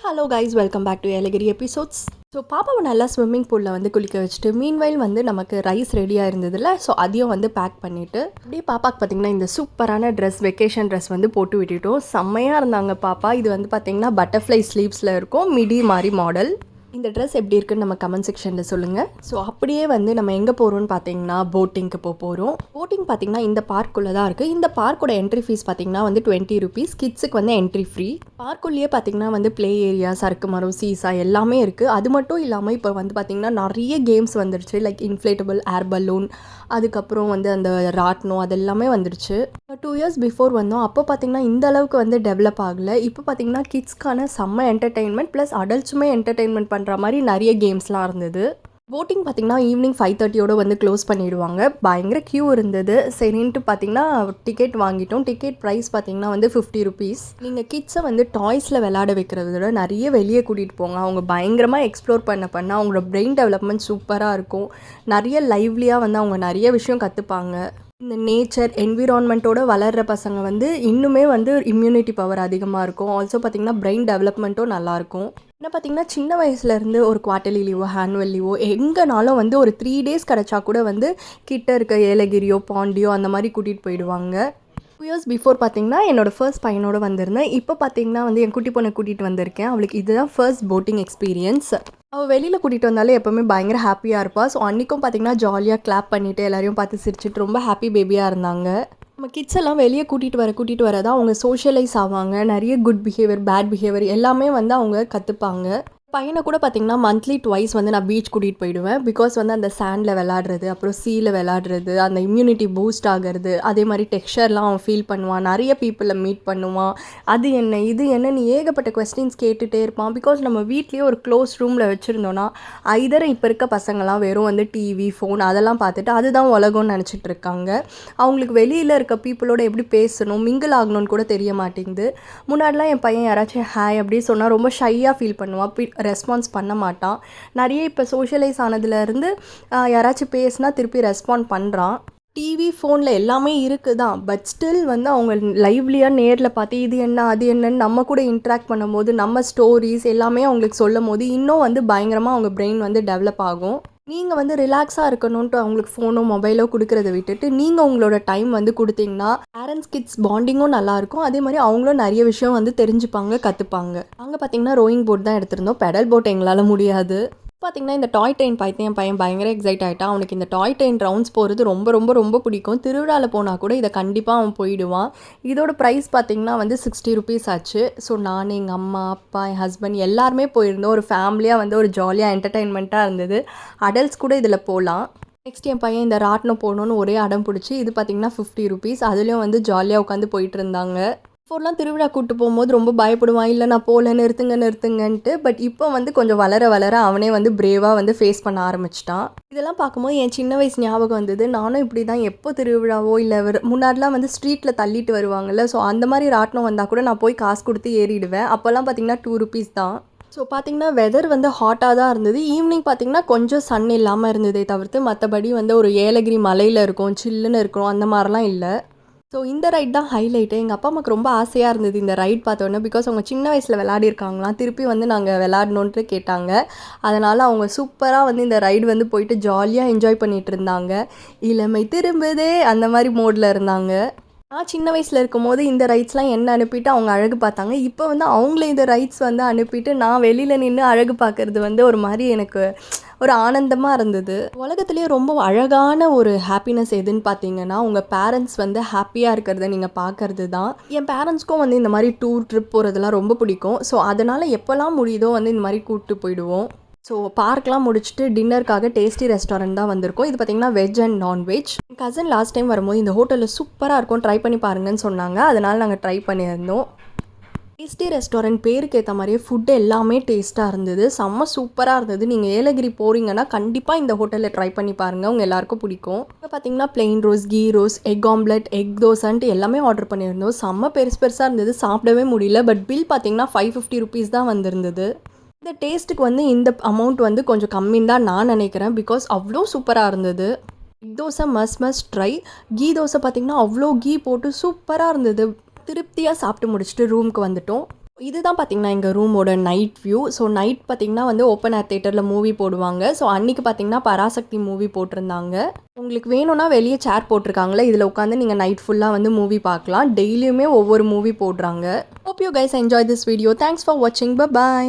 Hello guys, welcome back to Yelagiri episodes. So பாப்பாவை நல்லா swimming பூலில் வந்து குளிக்க வச்சுட்டு மீன்வைல் வந்து நமக்கு ரைஸ் ரெடியாக இருந்ததில்ல. ஸோ அதையும் வந்து பேக் பண்ணிவிட்டு அப்படியே பாப்பாவுக்கு பார்த்திங்கன்னா இந்த சூப்பரான ட்ரெஸ், வெக்கேஷன் ட்ரெஸ் வந்து போட்டு விட்டுட்டோம். செம்மையாக இருந்தாங்க பாப்பா. இது வந்து பார்த்திங்கன்னா பட்டர்ஃப்ளை ஸ்லீவ்ஸில் இருக்கும், மிடி மாதிரி மாடல். இந்த ட்ரெஸ் எப்படி இருக்குன்னு நம்ம கமெண்ட் செக்ஷனில் சொல்லுங்கள். ஸோ அப்படியே வந்து நம்ம எங்கே போகிறோம்னு பார்த்தீங்கன்னா போட்டிங்க்கு போகிறோம். போட்டிங் பார்த்திங்கன்னா இந்த பார்க்குள்ளே தான் இருக்குது. இந்த பார்க்கோட என்ட்ரி ஃபீஸ் பார்த்திங்கன்னா வந்து 20 rupees. கிட்ஸுக்கு வந்து என்ட்ரி ஃப்ரீ. பார்க்குள்ளேயே பார்த்திங்கன்னா வந்து ப்ளே ஏரியா, சறுக்கு மரம், சீசா எல்லாமே இருக்குது. அது மட்டும் இல்லாமல் இப்போ வந்து பார்த்திங்கன்னா நிறைய கேம்ஸ் வந்துடுச்சு. லைக் இன்ஃப்ளேட்டபிள் ஏர் பலூன், அதுக்கப்புறம் வந்து அந்த ராட்னம், அது எல்லாமே வந்துடுச்சு. 2 years பிஃபோர் வந்தோம். அப்போ பார்த்திங்கன்னா இந்த அளவுக்கு வந்து டெவலப் ஆகலை. இப்போ பார்த்திங்கன்னா கிட்ஸ்க்கான செம்ம என்டர்டெயின்மெண்ட் ப்ளஸ் அடல்ட்ஸுமே என்டர்டெயின்மெண்ட் பண்ணுற மாதிரி நிறைய கேம்ஸ்லாம் இருந்தது. போட்டிங் பார்த்திங்கன்னா ஈவினிங் 5:30 வந்து க்ளோஸ் பண்ணிவிடுவாங்க. பயங்கர க்யூ இருந்தது. சரின்ட்டு பார்த்திங்கன்னா டிக்கெட் வாங்கிட்டோம். டிக்கெட் ப்ரைஸ் பார்த்திங்கன்னா வந்து 50 rupees. நீங்கள் கிட்ஸை வந்து டாய்ஸில் விளையாட வைக்கிறத விட நிறைய வெளியே கூட்டிகிட்டு போங்க. அவங்க பயங்கரமாக எக்ஸ்ப்ளோர் பண்ண அவங்களோட பிரெயின் டெவலப்மெண்ட் சூப்பராக இருக்கும். நிறைய லைவ்லியாக வந்து அவங்க நிறைய விஷயம் கற்றுப்பாங்க. இந்த நேச்சர் என்விரான்மெண்ட்டோட வளர்கிற பசங்க வந்து இன்னுமே வந்து இம்யூனிட்டி பவர் அதிகமாக இருக்கும். ஆல்சோ பார்த்திங்கன்னா பிரெயின் டெவலப்மெண்ட்டும் நல்லாயிருக்கும். என்ன பார்த்திங்கன்னா சின்ன வயசுலேருந்து ஒரு குவார்ட்டர்லி லீவோ, ஆனுவல் லீவோ எங்கேனாலும் வந்து ஒரு 3 days கிடச்சா கூட வந்து கிட்ட இருக்க ஏலகிரியோ, பாண்டியோ அந்த மாதிரி கூட்டிகிட்டு போயிடுவாங்க. 2 years பிஃபோர் பார்த்திங்கன்னா என்னோடய ஃபர்ஸ்ட் பையனோட வந்திருந்தேன். இப்போ பார்த்திங்கன்னா வந்து என் குட்டி பொண்ணை கூட்டிகிட்டு வந்திருக்கேன். அவளுக்கு இதுதான் ஃபர்ஸ்ட் போட்டிங் எக்ஸ்பீரியன்ஸ். அவள் வெளியில் கூட்டிகிட்டு வந்தாலே எப்போவுமே பயங்கர ஹாப்பியாக இருப்பாள். ஸோ அன்றைக்கும் பார்த்திங்கன்னா ஜாலியாக கிளாப் பண்ணிவிட்டு எல்லாரையும் பார்த்து சிரிச்சிட்டு ரொம்ப ஹாப்பி பேபியாக இருந்தாங்க. நம்ம கிட்ஸ் எல்லாம் வெளியே கூட்டிகிட்டு வர தான் அவங்க சோஷியலைஸ் ஆவாங்க. நிறைய குட் பிஹேவியர், பேட் பிஹேவியர் எல்லாமே வந்து அவங்க கற்றுப்பாங்க. பையனை கூட பார்த்திங்கன்னா மந்த்லி ட்வைஸ் வந்து நான் பீச் கூட்டிகிட்டு போயிடுவேன். பிகாஸ் வந்து அந்த சாண்டில் விளாடுறது, அப்புறம் சீயில் விளாடுறது, அந்த இம்யூனிட்டி பூஸ்ட் ஆகிறது, அதே மாதிரி டெக்ஸ்சர்லாம் அவன் ஃபீல் பண்ணுவான். நிறைய பீப்புளை மீட் பண்ணுவான். அது என்ன இது என்னன்னு ஏகப்பட்ட கொஸ்டின்ஸ் கேட்டுகிட்டே இருப்பான். பிகாஸ் நம்ம வீட்லேயே ஒரு க்ளோஸ் ரூமில் வச்சுருந்தோன்னா ஐதர் இப்போ இருக்க பசங்களாம் வெறும் வந்து டிவி, ஃபோன் அதெல்லாம் பார்த்துட்டு அதுதான் உலகம்னு நினச்சிட்டு இருக்காங்க. அவங்களுக்கு வெளியில் இருக்க பீப்புளோட எப்படி பேசணும், மிங்கிள் ஆகணும்னு கூட தெரிய மாட்டேங்குது. முன்னாடிலாம் என் பையன் யாராச்சும் ஹாய் அப்படி சொன்னால் ரொம்ப ஷையாக ஃபீல் பண்ணுவான், ரெஸ்பான்ஸ் பண்ண மாட்டான். நிறைய இப்போ சோஷியலைஸ் ஆனதுலேருந்து யாராச்சும் பேசினா திருப்பி ரெஸ்பாண்ட் பண்ணுறான். டிவி, ஃபோனில் எல்லாமே இருக்குது தான். பட் ஸ்டில் வந்து அவங்க லைவ்லியாக நேரில் பார்த்து இது என்ன அது என்னன்னு நம்ம கூட இன்ட்ராக்ட் பண்ணும்போது, நம்ம ஸ்டோரிஸ் எல்லாமே அவங்களுக்கு சொல்லும் போது இன்னும் வந்து பயங்கரமாக அவங்க பிரெயின் வந்து டெவலப் ஆகும். நீங்கள் வந்து ரிலாக்ஸாக இருக்கணுன்ட்டு அவங்களுக்கு ஃபோனோ மொபைலோ கொடுக்குறத விட்டுட்டு நீங்கள் உங்களோட டைம் வந்து கொடுத்தீங்கன்னா பேரண்ட்ஸ் கிட்ஸ் பாண்டிங்கும் நல்லாயிருக்கும். அதே மாதிரி அவங்களும் நிறைய விஷயம் வந்து தெரிஞ்சுப்பாங்க, கற்றுப்பாங்க. அங்கே பார்த்தீங்கன்னா ரோயிங் போட் தான் எடுத்திருந்தோம். பெடல் போட் எங்களால் முடியாது. பார்த்திங்கன்னா இந்த டாய் ட்ரெயின் பார்த்து என் பையன் பயங்கர எக்ஸைட் ஆகிட்டான். அவனுக்கு இந்த டாய் ட்ரெயின் ரவுண்ட்ஸ் போகிறது ரொம்ப ரொம்ப ரொம்ப பிடிக்கும். திருவிழாவில் போனால் கூட இதை கண்டிப்பாக அவன் போயிடுவான். இதோட ப்ரைஸ் பார்த்திங்கன்னா வந்து 60 rupees ஆச்சு. ஸோ நான், எங்கள் அம்மா, அப்பா, என் ஹஸ்பண்ட் எல்லாருமே போயிருந்தோம். ஒரு ஃபேமிலியாக வந்து ஒரு ஜாலியாக என்டர்டெயின்மெண்ட்டாக இருந்தது. அடல்ட்ஸ் கூட இதில் போகலாம். நெக்ஸ்ட் என் பையன் இந்த ராட்னம் போகணுன்னு ஒரே அடம் பிடிச்சி இது பார்த்திங்கன்னா 50 rupees. அதுலேயும் வந்து ஜாலியாக உட்காந்து போயிட்டு இருந்தாங்க. இப்போலாம் திருவிழா கூப்பிட்டு போகும்போது ரொம்ப பயப்படுவான், இல்லை நான் போகல, நிறுத்துங்கன்ட்டு. பட் இப்போ வந்து கொஞ்சம் வளர அவனே வந்து பிரேவாக வந்து ஃபேஸ் பண்ண ஆரம்பிச்சிட்டான். இதெல்லாம் பார்க்கும்போது என் சின்ன வயசு ஞாபகம் வந்தது. நானும் இப்படி தான் எப்போ திருவிழாவோ இல்லை முன்னாடிலாம் வந்து ஸ்ட்ரீட்டில் தள்ளிட்டு வருவாங்கள்ல, ஸோ அந்த மாதிரி ராட்டினம் வந்தால் கூட நான் போய் காசு கொடுத்து ஏறிடுவேன். அப்போல்லாம் பார்த்திங்கன்னா 2 rupees தான். ஸோ பார்த்திங்கன்னா வெதர் வந்து ஹாட்டாக தான் இருந்தது. ஈவினிங் பார்த்திங்கன்னா கொஞ்சம் சன் இல்லாமல் இருந்ததே தவிர்த்து மற்றபடி வந்து ஒரு ஏலகிரி மலையில் இருக்கும், சில்லுன்னு இருக்கும், அந்த மாதிரிலாம் இல்லை. ஸோ இந்த ரைட் தான் ஹைலைட்டு. எங்கள் அப்பா அம்மாவுக்கு ரொம்ப ஆசையாக இருந்தது இந்த ரைட் பார்த்தோன்னே. பிகாஸ் அவங்க சின்ன வயசில் விளையாடிருக்காங்களாம், திருப்பி வந்து நாங்கள் விளையாடணுன்ட்டு கேட்டாங்க. அதனால் அவங்க சூப்பராக வந்து இந்த ரைடு வந்து போயிட்டு ஜாலியாக என்ஜாய் பண்ணிகிட்டு இருந்தாங்க. இளமை திரும்புதே அந்த மாதிரி மோடில் இருந்தாங்க. நான் சின்ன வயசில் இருக்கும்போது இந்த ரைட்ஸ்லாம் என்ன அனுப்பிட்டு அவங்க அழகு பார்த்தாங்க. இப்போ வந்து அவங்களே இந்த ரைட்ஸ் வந்து அனுப்பிட்டு நான் வெளியில் நின்று அழகு பார்க்குறது வந்து ஒரு மாதிரி எனக்கு ஒரு ஆனந்தமாக இருந்தது. உலகத்துலேயே ரொம்ப அழகான ஒரு ஹாப்பினஸ் எதுன்னு பார்த்தீங்கன்னா உங்கள் பேரண்ட்ஸ் வந்து ஹாப்பியாக இருக்கிறத நீங்கள் பார்க்கறது தான். என் பேரண்ட்ஸ்க்கும் வந்து இந்த மாதிரி டூர் ட்ரிப் போகிறதுலாம் ரொம்ப பிடிக்கும். ஸோ அதனால் எப்போல்லாம் முடியுதோ வந்து இந்த மாதிரி கூப்பிட்டு போயிடுவோம். ஸோ பார்க்லாம் முடிச்சுட்டு டின்னருக்காக டேஸ்டி ரெஸ்டாரண்ட் தான் வந்திருக்கோம். இது பார்த்திங்கன்னா வெஜ் அண்ட் நான்வெஜ். என் கசன் லாஸ்ட் டைம் வரும்போது இந்த ஹோட்டலில் சூப்பராக இருக்கும், ட்ரை பண்ணி பாருங்கன்னு சொன்னாங்க. அதனால் நாங்கள் ட்ரை பண்ணியிருந்தோம். டேஸ்டி ரெஸ்டாரண்ட் பேருக்கு ஏற்ற மாதிரியே ஃபுட்டு எல்லாமே டேஸ்ட்டாக இருந்தது, செம்ம சூப்பராக இருந்தது. நீங்கள் ஏலகிரி போகிறீங்கன்னா கண்டிப்பாக இந்த ஹோட்டலில் ட்ரை பண்ணி பாருங்கள், உங்கள் எல்லாருக்கும் பிடிக்கும். இப்போ பார்த்தீங்கன்னா plain roast, ghee roast, egg omelette, egg தோசைன்ட்டு எல்லாமே ஆர்டர் பண்ணியிருந்தோம். செம்ம பெருசாக இருந்தது, சாப்பிடவே முடியல. பட் பில் பார்த்தீங்கன்னா 550 rupees தான் வந்திருந்தது. இந்த டேஸ்ட்டுக்கு வந்து இந்த அமௌண்ட் வந்து கொஞ்சம் கம்மின்னு தான் நான் நினைக்கிறேன். பிகாஸ் அவ்வளோ சூப்பராக இருந்தது. Egg dosa must try. Ghee dosa பார்த்திங்கன்னா அவ்வளோ கீ போட்டு சூப்பராக இருந்தது. திருப்தியாக சாப்பிட்டு முடிச்சுட்டு ரூமுக்கு வந்துட்டோம். இதுதான் பார்த்தீங்கன்னா எங்கள் ரூமோட நைட் வியூ. ஸோ நைட் பார்த்தீங்கன்னா வந்து ஓப்பன் ஏர் தியேட்டரில் மூவி போடுவாங்க. ஸோ அன்றைக்கி பார்த்தீங்கன்னா பராசக்தி மூவி போட்டிருந்தாங்க. உங்களுக்கு வேணும்னா வெளியே சேர் போட்டிருக்காங்களே, இதில் உட்காந்து நீங்கள் நைட் ஃபுல்லாக வந்து மூவி பார்க்கலாம். டெய்லியுமே ஒவ்வொரு மூவி போடுறாங்க. Hope you guys enjoy this video. Thanks for வாட்சிங். பை.